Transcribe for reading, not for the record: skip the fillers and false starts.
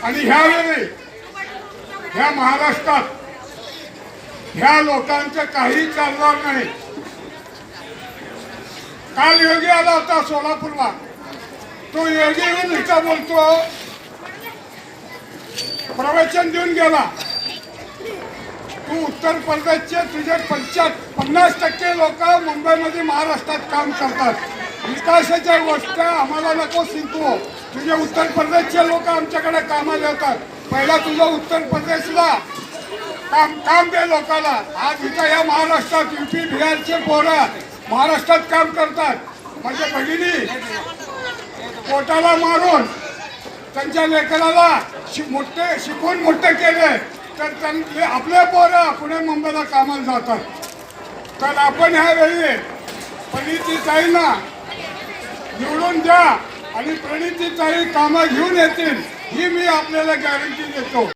आणि ह्यावेळी ह्या महाराष्ट्रात ह्या लोकांचं काही चालणार नाही. काल योगी आला होता सोलापूरला. तो योगी येऊन इथं बोलतो, प्रवचन देऊन गेला, तू उत्तर प्रदेशचे तुझे 50% लोक मुंबईमध्ये महाराष्ट्रात काम करतात. विकासाच्या गोष्ट आम्हाला नको शिकवू. तुझे उत्तर प्रदेशचे लोक आमच्याकडे कामाला येतात. पहिला तुझं उत्तर प्रदेशला काम दे लोकांना. आज इथं या महाराष्ट्रात UP बिहारचे पोरं महाराष्ट्रात काम करतात. म्हणजे भगिनी पोटाला मारून त्यांच्या लेकराला शिकून मोठे केले तर त्यांचे आपले पोरं पुणे मुंबईला कामाला जातात. तर आपण ह्यावेळी प्रणितीताईंना निवडून द्या आणि प्रणितीताई कामं घेऊन येतील ही मी आपल्याला गॅरंटी देतो.